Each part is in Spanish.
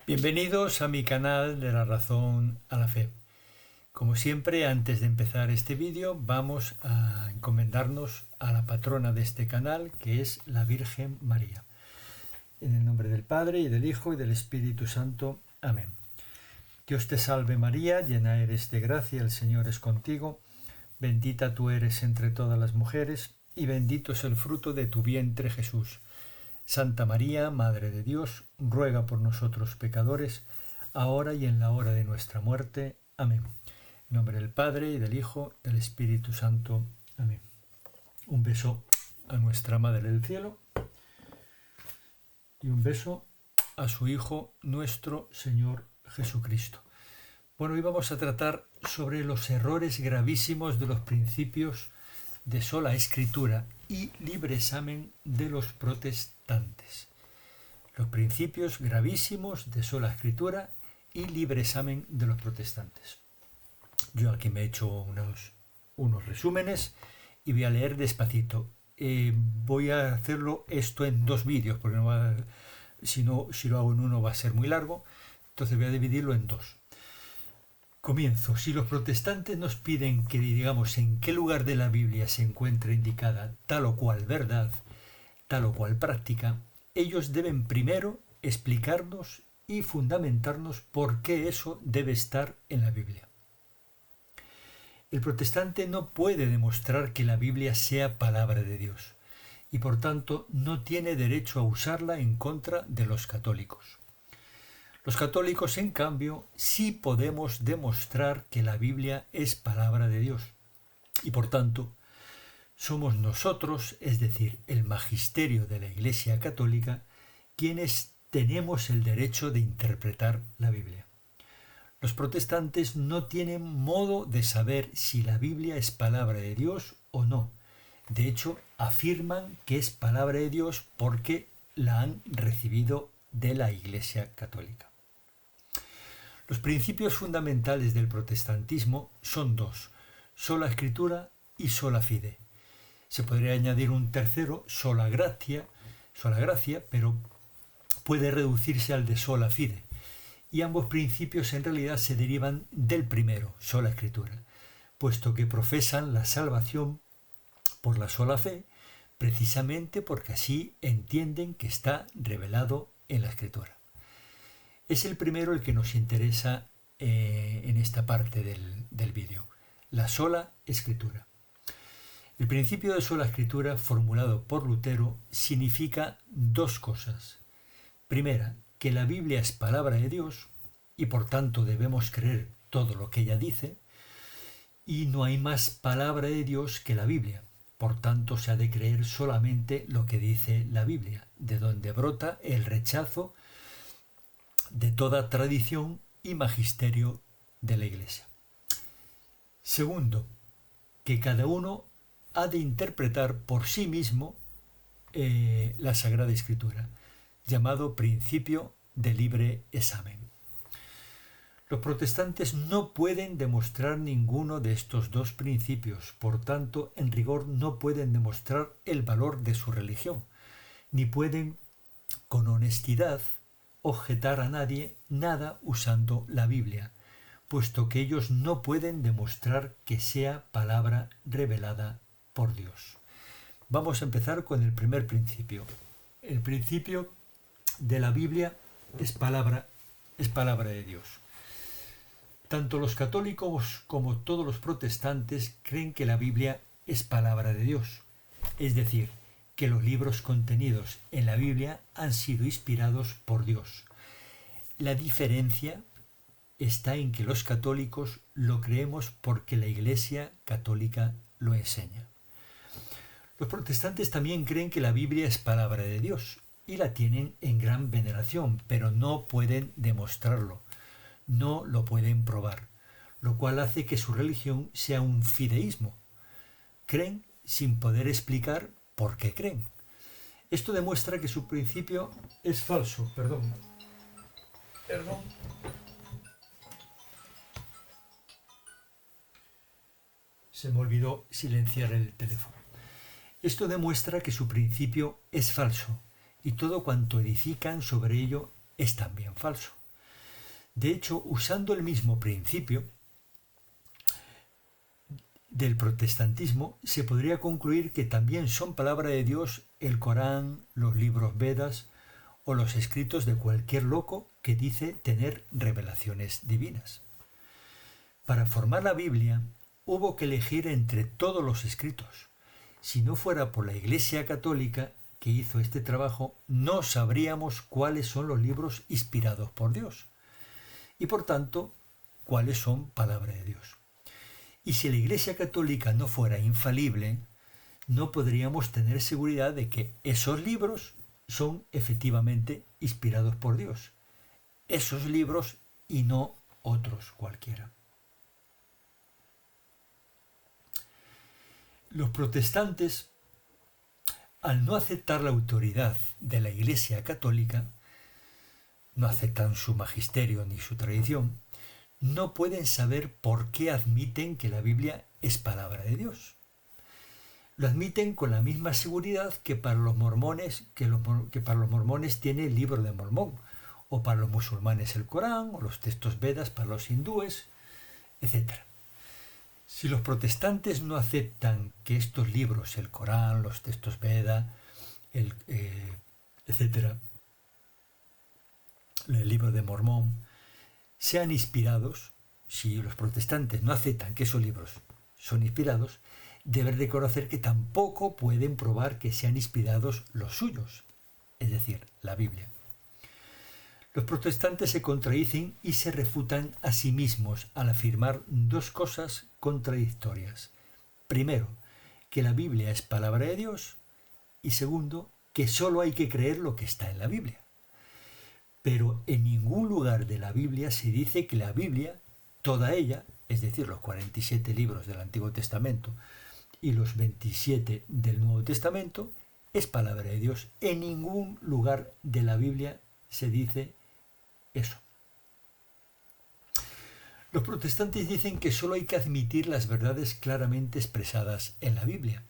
Bienvenidos a mi canal de la razón a la fe. Como siempre, antes de empezar este vídeo, vamos a encomendarnos a la patrona de este canal, que es la Virgen María. En el nombre del Padre, y del Hijo, y del Espíritu Santo. Amén. Dios te salve María, llena eres de gracia, el Señor es contigo. Bendita tú eres entre todas las mujeres, y bendito es el fruto de tu vientre Jesús. Santa María, Madre de Dios, ruega por nosotros pecadores, ahora y en la hora de nuestra muerte. Amén. En nombre del Padre, y del Hijo, y del Espíritu Santo. Amén. Un beso a nuestra Madre del Cielo y un beso a su Hijo, nuestro Señor Jesucristo. Bueno, hoy vamos a tratar sobre los errores gravísimos de los principios de sola escritura y libre examen de los protestantes. Los principios gravísimos de sola escritura y libre examen de los protestantes. Yo aquí me he hecho unos resúmenes y voy a leer despacito. Voy a hacerlo esto en dos vídeos, porque si lo hago en uno va a ser muy largo, entonces voy a dividirlo en dos. Comienzo. Si los protestantes nos piden que digamos en qué lugar de la Biblia se encuentra indicada tal o cual verdad, tal o cual práctica, ellos deben primero explicarnos y fundamentarnos por qué eso debe estar en la Biblia. El protestante no puede demostrar que la Biblia sea palabra de Dios y por tanto no tiene derecho a usarla en contra de los católicos. Los católicos, en cambio, sí podemos demostrar que la Biblia es palabra de Dios. Y por tanto, somos nosotros, es decir, el magisterio de la Iglesia Católica, quienes tenemos el derecho de interpretar la Biblia. Los protestantes no tienen modo de saber si la Biblia es palabra de Dios o no. De hecho, afirman que es palabra de Dios porque la han recibido de la Iglesia Católica. Los principios fundamentales del protestantismo son dos: sola escritura y sola fide. Se podría añadir un tercero, sola gracia, pero puede reducirse al de sola fide. Y ambos principios en realidad se derivan del primero, sola escritura, puesto que profesan la salvación por la sola fe, precisamente porque así entienden que está revelado en la escritura. Es el primero el que nos interesa en esta parte del vídeo, la sola escritura. El principio de sola escritura formulado por Lutero significa dos cosas. Primera, que la Biblia es palabra de Dios y por tanto debemos creer todo lo que ella dice, y no hay más palabra de Dios que la Biblia. Por tanto, se ha de creer solamente lo que dice la Biblia, de donde brota el rechazo de toda tradición y magisterio de la Iglesia. Segundo, que cada uno ha de interpretar por sí mismo la Sagrada Escritura, llamado principio de libre examen. Los protestantes no pueden demostrar ninguno de estos dos principios, por tanto, en rigor no pueden demostrar el valor de su religión, ni pueden, con honestidad, objetar a nadie nada usando la Biblia, puesto que ellos no pueden demostrar que sea palabra revelada por Dios. Vamos a empezar con el primer principio. El principio de la Biblia es palabra de Dios. Tanto los católicos como todos los protestantes creen que la Biblia es palabra de Dios, es decir, que los libros contenidos en la Biblia han sido inspirados por Dios. La diferencia está en que los católicos lo creemos porque la Iglesia Católica lo enseña. Los protestantes también creen que la Biblia es palabra de Dios y la tienen en gran veneración, pero no pueden demostrarlo, no lo pueden probar, lo cual hace que su religión sea un fideísmo. Creen sin poder explicar por qué creen. Esto demuestra que su principio es falso. Perdón. Se me olvidó silenciar el teléfono. Esto demuestra que su principio es falso y todo cuanto edifican sobre ello es también falso. De hecho, usando el mismo principio del protestantismo, se podría concluir que también son palabra de Dios el Corán, los libros Vedas o los escritos de cualquier loco que dice tener revelaciones divinas. Para formar la Biblia hubo que elegir entre todos los escritos. Si no fuera por la Iglesia Católica que hizo este trabajo, no sabríamos cuáles son los libros inspirados por Dios y por tanto cuáles son palabra de Dios. Y si la Iglesia Católica no fuera infalible, no podríamos tener seguridad de que esos libros son efectivamente inspirados por Dios. Esos libros y no otros cualquiera. Los protestantes, al no aceptar la autoridad de la Iglesia Católica, no aceptan su magisterio ni su tradición, no pueden saber por qué admiten que la Biblia es palabra de Dios. Lo admiten con la misma seguridad que para los mormones, que para los mormones tiene el libro de Mormón, o para los musulmanes el Corán, o los textos Vedas para los hindúes, etc. Si los protestantes no aceptan que estos libros, el Corán, los textos Veda, etc., el libro de Mormón, sean inspirados, si los protestantes no aceptan que esos libros son inspirados, deben reconocer que tampoco pueden probar que sean inspirados los suyos, es decir, la Biblia. Los protestantes se contradicen y se refutan a sí mismos al afirmar dos cosas contradictorias. Primero, que la Biblia es palabra de Dios y segundo, que solo hay que creer lo que está en la Biblia. Pero en ningún lugar de la Biblia se dice que la Biblia, toda ella, es decir, los 47 libros del Antiguo Testamento y los 27 del Nuevo Testamento, es palabra de Dios. En ningún lugar de la Biblia se dice eso. Los protestantes dicen que solo hay que admitir las verdades claramente expresadas en la Biblia.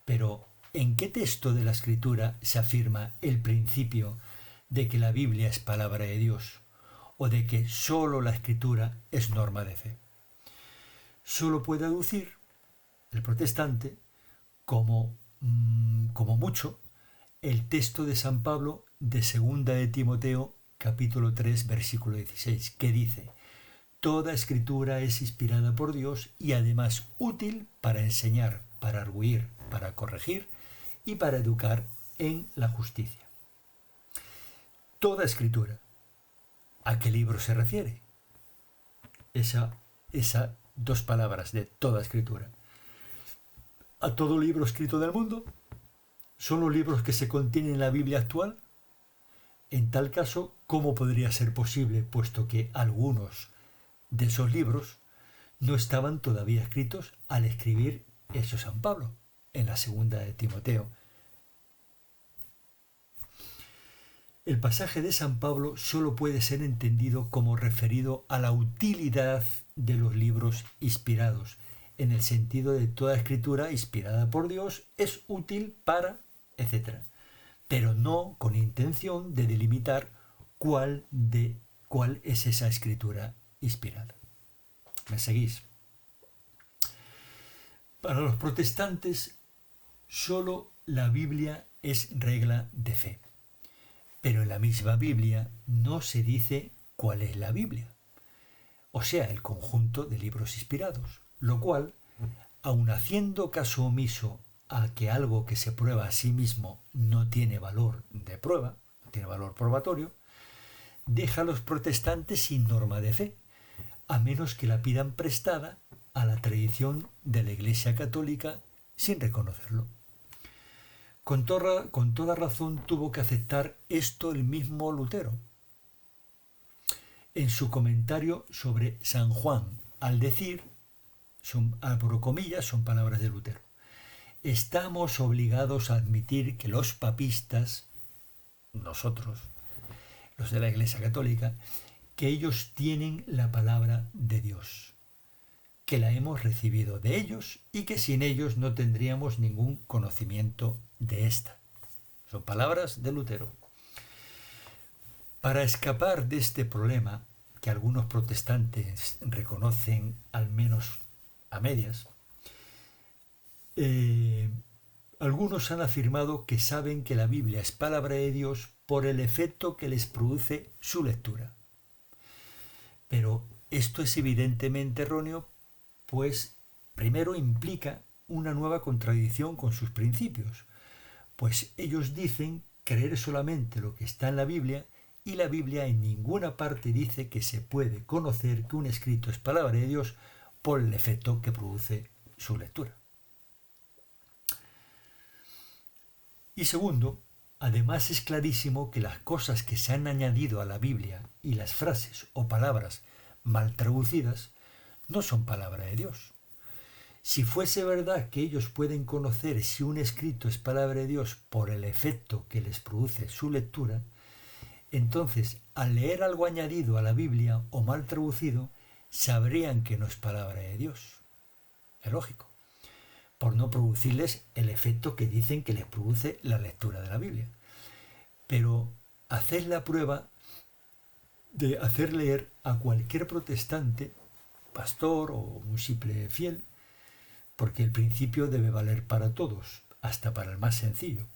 Pero, ¿en qué texto de la Escritura se afirma el principio de que la Biblia es palabra de Dios o de que solo la Escritura es norma de fe? Solo puede aducir el protestante como mucho el texto de San Pablo de 2 de Timoteo capítulo 3 versículo 16 que dice: toda escritura es inspirada por Dios y además útil para enseñar, para arguir, para corregir y para educar en la justicia. Toda escritura. ¿A qué libro se refiere? Esas dos palabras de toda escritura. ¿A todo libro escrito del mundo? ¿Son los libros que se contienen en la Biblia actual? En tal caso, ¿cómo podría ser posible, puesto que algunos de esos libros no estaban todavía escritos al escribir eso San Pablo en la 2 de Timoteo? El pasaje de San Pablo solo puede ser entendido como referido a la utilidad de los libros inspirados, en el sentido de toda escritura inspirada por Dios es útil para, etc., pero no con intención de delimitar cuál es esa escritura inspirada. ¿Me seguís? Para los protestantes, solo la Biblia es regla de fe. Pero en la misma Biblia no se dice cuál es la Biblia, o sea, el conjunto de libros inspirados, lo cual, aun haciendo caso omiso a que algo que se prueba a sí mismo no tiene valor de prueba, no tiene valor probatorio, deja a los protestantes sin norma de fe, a menos que la pidan prestada a la tradición de la Iglesia Católica sin reconocerlo. Con toda razón tuvo que aceptar esto el mismo Lutero. En su comentario sobre San Juan, al decir, abro comillas, son palabras de Lutero: estamos obligados a admitir que los papistas, nosotros, los de la Iglesia Católica, que ellos tienen la palabra de Dios, que la hemos recibido de ellos y que sin ellos no tendríamos ningún conocimiento de esta. Son palabras de Lutero. Para escapar de este problema que algunos protestantes reconocen al menos a medias, algunos han afirmado que saben que la Biblia es palabra de Dios por el efecto que les produce su lectura. Pero esto es evidentemente erróneo, pues primero implica una nueva contradicción con sus principios, pues ellos dicen creer solamente lo que está en la Biblia, y la Biblia en ninguna parte dice que se puede conocer que un escrito es palabra de Dios por el efecto que produce su lectura. Y segundo, además es clarísimo que las cosas que se han añadido a la Biblia y las frases o palabras mal traducidas no son palabra de Dios. Si fuese verdad que ellos pueden conocer si un escrito es palabra de Dios por el efecto que les produce su lectura, entonces al leer algo añadido a la Biblia o mal traducido, sabrían que no es palabra de Dios. Es lógico, por no producirles el efecto que dicen que les produce la lectura de la Biblia. Pero haced la prueba de hacer leer a cualquier protestante, pastor o un simple fiel, porque el principio debe valer para todos, hasta para el más sencillo.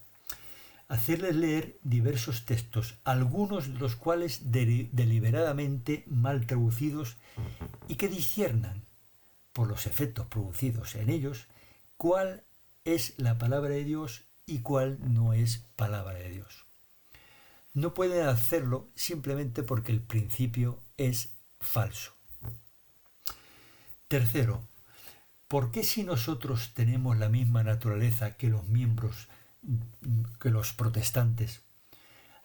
Hacerles leer diversos textos, algunos de los cuales deliberadamente mal traducidos y que disciernan, por los efectos producidos en ellos, cuál es la palabra de Dios y cuál no es palabra de Dios. No pueden hacerlo simplemente porque el principio es falso. Tercero, ¿por qué si nosotros tenemos la misma naturaleza que los miembros, que los protestantes,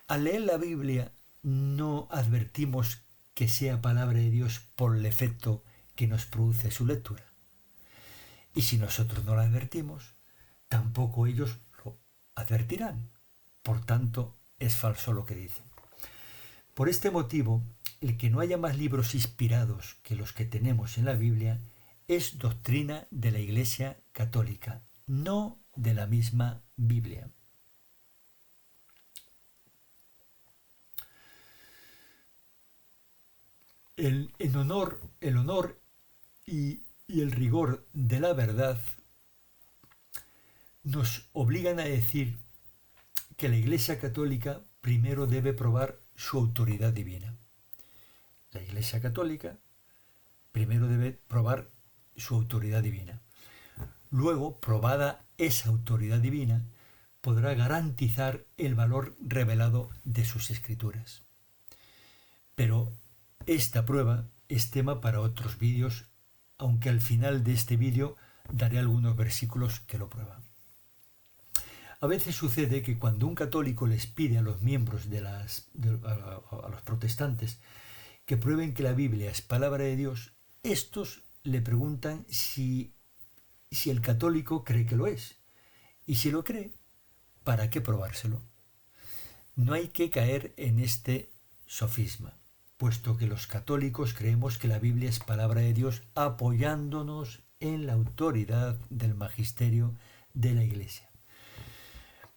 al leer la Biblia no advertimos que sea palabra de Dios por el efecto que nos produce su lectura? Y si nosotros no la advertimos, tampoco ellos lo advertirán. Por tanto, es falso lo que dicen. Por este motivo, el que no haya más libros inspirados que los que tenemos en la Biblia es doctrina de la Iglesia Católica, no de la misma Biblia. El honor y el rigor de la verdad nos obligan a decir que la Iglesia Católica primero debe probar su autoridad divina. La Iglesia Católica primero debe probar su autoridad divina. Luego, probada esa autoridad divina, podrá garantizar el valor revelado de sus escrituras. Pero esta prueba es tema para otros vídeos, aunque al final de este vídeo daré algunos versículos que lo prueban. A veces sucede que cuando un católico les pide a los miembros a los protestantes que prueben que la Biblia es palabra de Dios, estos le preguntan si el católico cree que lo es. Y si lo cree, ¿para qué probárselo? No hay que caer en este sofisma, puesto que los católicos creemos que la Biblia es palabra de Dios apoyándonos en la autoridad del magisterio de la Iglesia.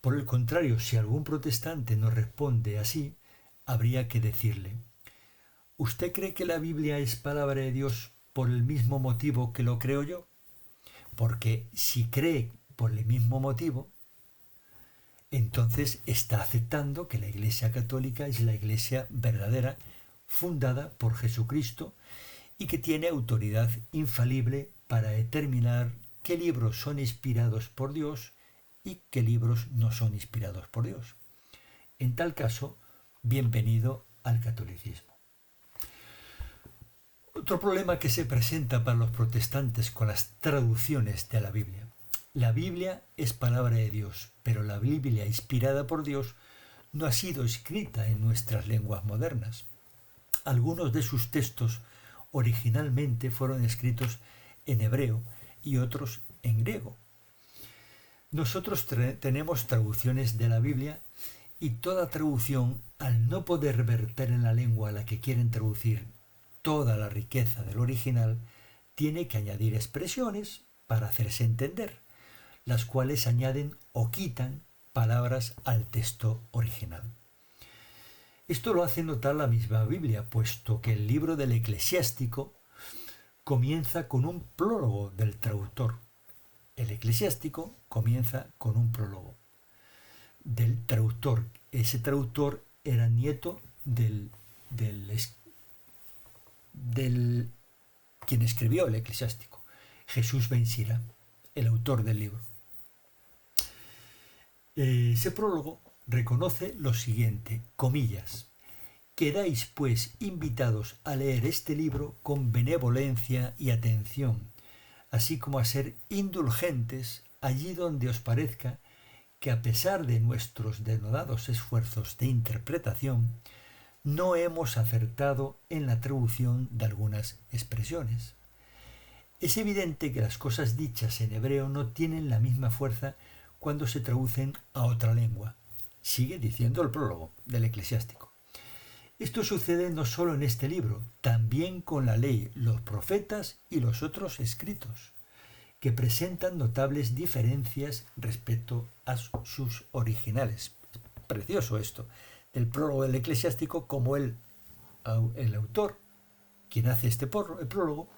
Por el contrario, si algún protestante nos responde así, habría que decirle: ¿usted cree que la Biblia es palabra de Dios por el mismo motivo que lo creo yo? Porque si cree por el mismo motivo, entonces está aceptando que la Iglesia Católica es la Iglesia verdadera, fundada por Jesucristo y que tiene autoridad infalible para determinar qué libros son inspirados por Dios y qué libros no son inspirados por Dios. En tal caso, bienvenido al catolicismo. Otro problema que se presenta para los protestantes con las traducciones de la Biblia. La Biblia es palabra de Dios, pero la Biblia inspirada por Dios no ha sido escrita en nuestras lenguas modernas. Algunos de sus textos originalmente fueron escritos en hebreo y otros en griego. Nosotros tenemos traducciones de la Biblia y toda traducción, al no poder verter en la lengua a la que quieren traducir toda la riqueza del original, tiene que añadir expresiones para hacerse entender, las cuales añaden o quitan palabras al texto original. Esto lo hace notar la misma Biblia, puesto que el libro del Eclesiástico comienza con un prólogo del traductor. El Eclesiástico comienza con un prólogo del traductor. Ese traductor era nieto del quien escribió el Eclesiástico, Jesús ben Sira, el autor del libro. Ese prólogo reconoce lo siguiente, comillas: quedáis pues invitados a leer este libro con benevolencia y atención, así como a ser indulgentes allí donde os parezca que, a pesar de nuestros denodados esfuerzos de interpretación, no hemos acertado en la traducción de algunas expresiones. Es evidente que las cosas dichas en hebreo no tienen la misma fuerza cuando se traducen a otra lengua. Sigue diciendo el prólogo del Eclesiástico. Esto sucede no solo en este libro, también con la ley, los profetas y los otros escritos, que presentan notables diferencias respecto a sus originales. Es precioso esto, del prólogo del Eclesiástico, como el autor, quien hace el prólogo,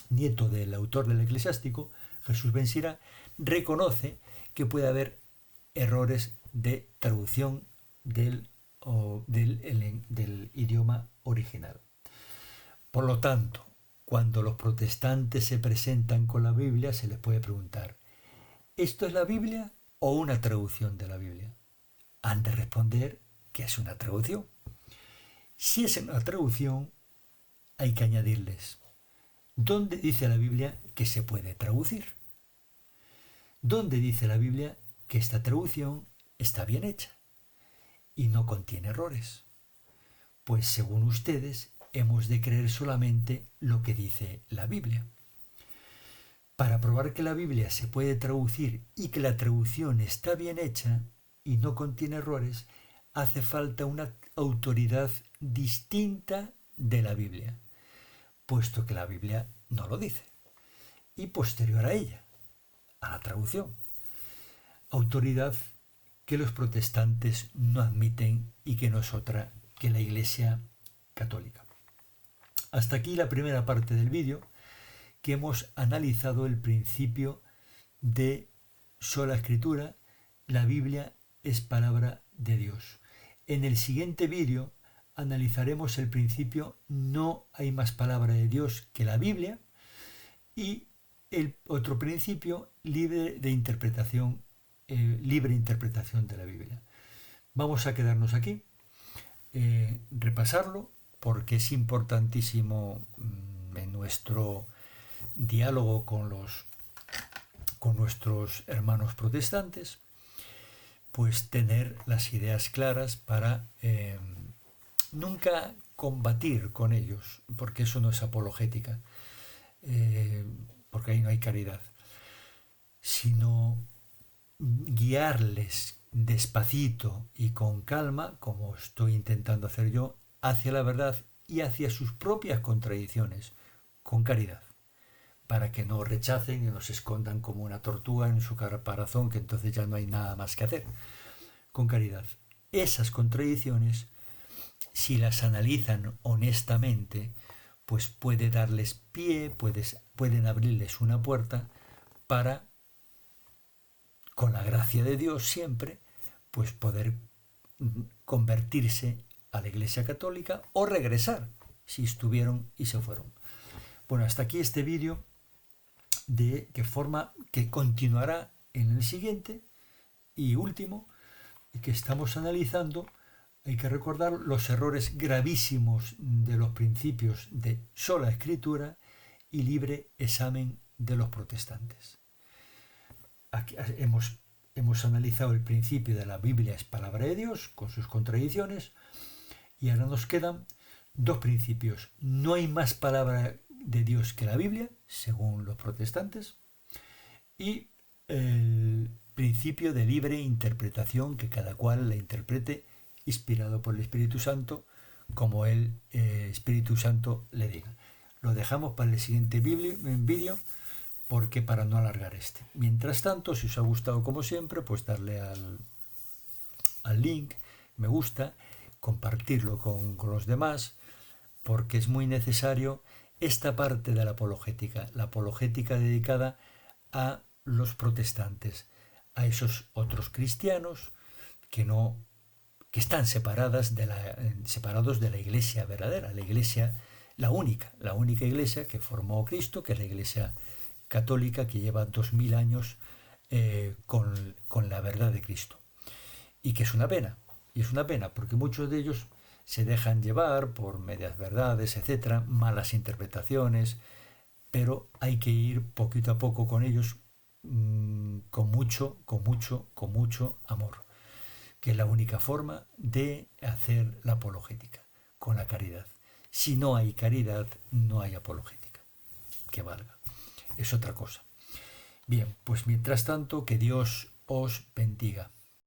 nieto del autor del Eclesiástico, Jesús ben Sira, reconoce que puede haber errores de traducción del idioma original. Por lo tanto, cuando los protestantes se presentan con la Biblia, se les puede preguntar: ¿esto es la Biblia o una traducción de la Biblia? Han de responder que es una traducción. Si es una traducción, hay que añadirles: ¿dónde dice la Biblia que se puede traducir? ¿Dónde dice la Biblia que esta traducción está bien hecha y no contiene errores? Pues según ustedes, hemos de creer solamente lo que dice la Biblia. Para probar que la Biblia se puede traducir y que la traducción está bien hecha y no contiene errores, hace falta una autoridad distinta de la Biblia, puesto que la Biblia no lo dice, y posterior a ella, a la traducción. Autoridad que los protestantes no admiten y que no es otra que la Iglesia Católica. Hasta aquí la primera parte del vídeo, que hemos analizado el principio de sola escritura, la Biblia es palabra de Dios. En el siguiente vídeo analizaremos el principio no hay más palabra de Dios que la Biblia y el otro principio libre interpretación de la Biblia. Vamos a quedarnos aquí, repasarlo, porque es importantísimo en nuestro diálogo con nuestros hermanos protestantes, pues tener las ideas claras para nunca combatir con ellos, porque eso no es apologética, porque ahí no hay caridad, sino guiarles despacito y con calma, como estoy intentando hacer yo, hacia la verdad y hacia sus propias contradicciones, con caridad, para que no rechacen y no se escondan como una tortuga en su caparazón, que entonces ya no hay nada más que hacer. Con caridad. Esas contradicciones, si las analizan honestamente, pues puede darles pie, pueden abrirles una puerta para, con la gracia de Dios siempre, pues poder convertirse a la Iglesia Católica o regresar si estuvieron y se fueron. Bueno, hasta aquí este vídeo que continuará en el siguiente y último, que estamos analizando. Hay que recordar los errores gravísimos de los principios de sola escritura y libre examen de los protestantes. Aquí hemos analizado el principio de la Biblia es palabra de Dios, con sus contradicciones, y ahora nos quedan dos principios. No hay más palabra de Dios que la Biblia, según los protestantes, y el principio de libre interpretación, que cada cual la interprete inspirado por el Espíritu Santo, como el Espíritu Santo le diga. Lo dejamos para el siguiente vídeo, porque para no alargar este. Mientras tanto, si os ha gustado como siempre, pues darle al link, me gusta, compartirlo con los demás, porque es muy necesario esta parte de la apologética dedicada a los protestantes, a esos otros cristianos que no que están separados de la iglesia verdadera, la iglesia, la única iglesia que formó Cristo, que es la iglesia católica que lleva 2000 años con la verdad de Cristo. Y que es una pena, porque muchos de ellos se dejan llevar por medias verdades, etcétera, malas interpretaciones, pero hay que ir poquito a poco con ellos, con mucho amor, que es la única forma de hacer la apologética, con la caridad. Si no hay caridad, no hay apologética, que valga. Es otra cosa. Bien, pues mientras tanto, que Dios os bendiga.